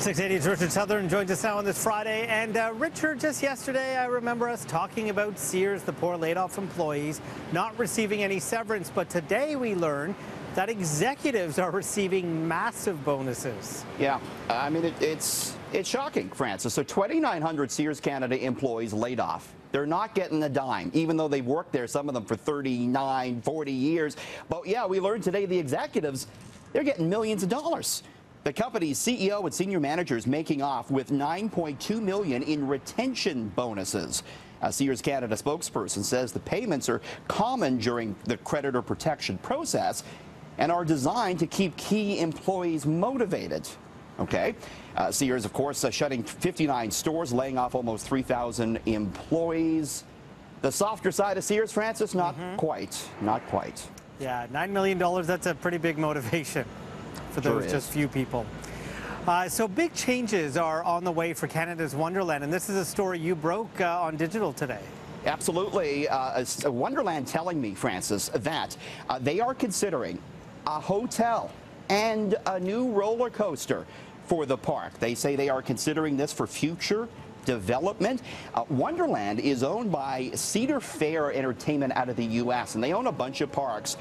680's Richard Southern joins us now on this Friday. And Richard, just yesterday, I remember us talking about Sears, the poor laid-off employees, not receiving any severance. But today we learn that executives are receiving massive bonuses. Yeah, I mean, it's shocking, Francis. So 2,900 Sears Canada employees laid off. They're not getting a dime, even though they've worked there, some of them for 39, 40 years. But yeah, we learned today the executives, they're getting millions of dollars. The company's CEO and senior managers making off with $9.2 million in retention bonuses. A Sears Canada spokesperson says the payments are common during the creditor protection process and are designed to keep key employees motivated. Okay. Sears, of course, shutting 59 stores, laying off almost 3,000 employees. The softer side of Sears, Francis, not quite. Not quite. Yeah, $9 million, that's a pretty big motivation for those just few people. So big changes are on the way for Canada's Wonderland, and this is a story you broke on digital today. Absolutely. Wonderland telling me, Francis, that they are considering a hotel and a new roller coaster for the park. They say they are considering this for future development. Wonderland is owned by Cedar Fair Entertainment out of the U.S., and they own a bunch of parks.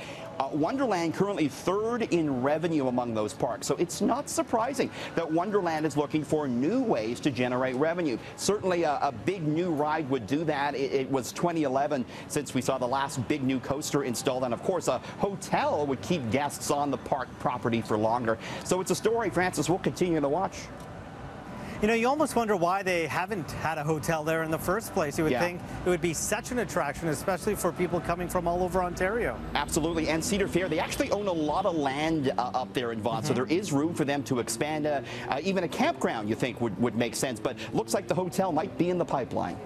Wonderland currently third in revenue among those parks, so it's not surprising that Wonderland is looking for new ways to generate revenue. Certainly a big new ride would do that. It was 2011 since we saw the last big new coaster installed, and of course a hotel would keep guests on the park property for longer. So it's a story, Francis, we'll continue to watch. You know, you almost wonder why they haven't had a hotel there in the first place. You would think it would be such an attraction, especially for people coming from all over Ontario. Absolutely. And Cedar Fair, they actually own a lot of land up there in Vaughan, so there is room for them to expand. Even a campground, you think, would make sense. But looks like the hotel might be in the pipeline.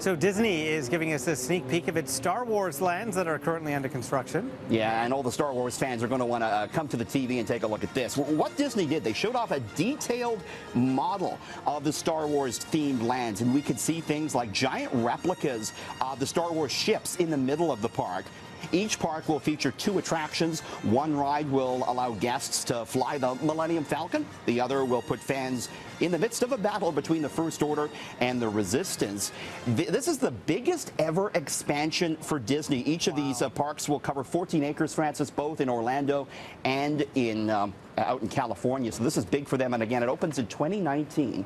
So Disney is giving us a sneak peek of its Star Wars lands that are currently under construction. Yeah, and all the Star Wars fans are going to want to come to the TV and take a look at this. What Disney did, they showed off a detailed model of the Star Wars themed lands, and we could see things like giant replicas of the Star Wars ships in the middle of the park. Each park will feature 2 attractions. One ride will allow guests to fly the Millennium Falcon. The other will put fans in the midst of a battle between the First Order and the Resistance. This is the biggest ever expansion for Disney. Each of these parks will cover 14 acres, Francis, both in Orlando and in out in California. So this is big for them. And again, it opens in 2019.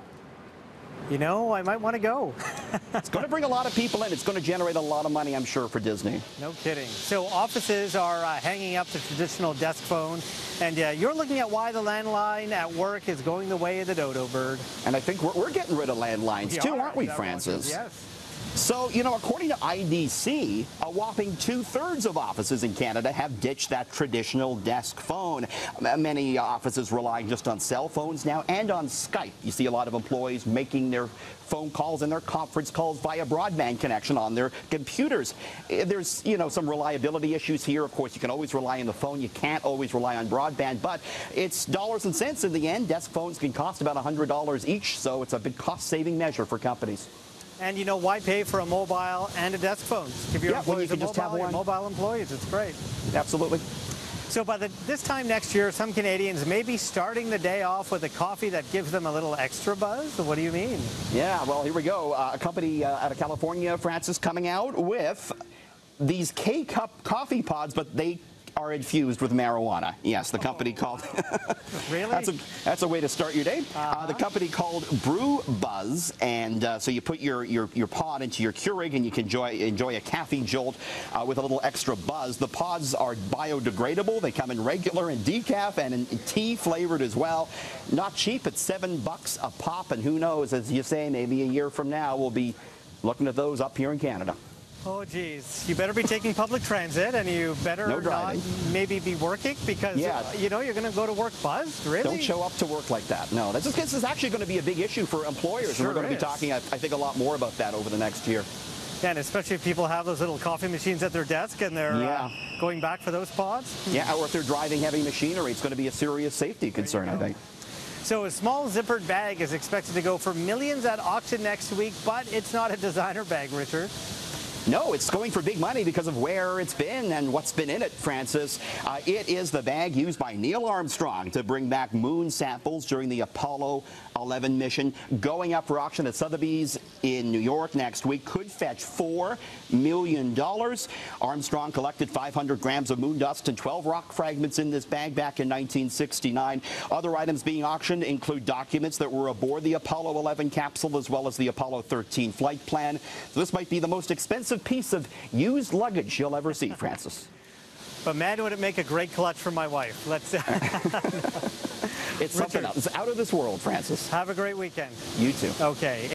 You know, I might want to go. It's going to bring a lot of people in. It's going to generate a lot of money, I'm sure, for Disney. No kidding. So offices are hanging up the traditional desk phone. And you're looking at why the landline at work is going the way of the dodo bird. And I think we're getting rid of landlines too, aren't we, Francis? Yes. So, you know, according to IDC, a whopping 2/3 of offices in Canada have ditched that traditional desk phone. Many offices relying just on cell phones now and on Skype. You see a lot of employees making their phone calls and their conference calls via broadband connection on their computers. There's, you know, some reliability issues here. Of course, you can always rely on the phone. You can't always rely on broadband, but it's dollars and cents in the end. Desk phones can cost about $100 each, so it's a big cost-saving measure for companies. And, you know, why pay for a mobile and a desk phone? Give your employees when you can just have one. Mobile employees. It's great. Absolutely. So by this time next year, some Canadians may be starting the day off with a coffee that gives them a little extra buzz. What do you mean? Yeah, well, here we go. A company out of California, Francis, coming out with these K-Cup coffee pods, but they are infused with marijuana. Yes, the company called... Really? That's a way to start your day. The company called Brew Buzz, and so you put your pod into your Keurig and you can enjoy a caffeine jolt with a little extra buzz. The pods are biodegradable. They come in regular and decaf and in tea flavored as well. Not cheap. It's $7 a pop, and who knows, as you say, maybe a year from now we'll be looking at those up here in Canada. Oh, geez. You better be taking public transit, and you better not maybe be working because, you know, you're going to go to work buzzed, really? Don't show up to work like that. No, this is actually going to be a big issue for employers, and we're going to be talking, I think, a lot more about that over the next year. Yeah, and especially if people have those little coffee machines at their desk and they're going back for those pods. Yeah, or if they're driving heavy machinery, it's going to be a serious safety concern, I think. So a small zippered bag is expected to go for millions at auction next week, but it's not a designer bag, Richard. No, it's going for big money because of where it's been and what's been in it, Francis. It is the bag used by Neil Armstrong to bring back moon samples during the Apollo 11 mission going up for auction at Sotheby's in New York next week. Could fetch $4 million. Armstrong collected 500 grams of moon dust and 12 rock fragments in this bag back in 1969. Other items being auctioned include documents that were aboard the Apollo 11 capsule as well as the Apollo 13 flight plan. So this might be the most expensive piece of used luggage you'll ever see, Francis. But man, would it make a great clutch for my wife. Let's. It's something else. It's out of this world, Francis. Have a great weekend. You too. Okay.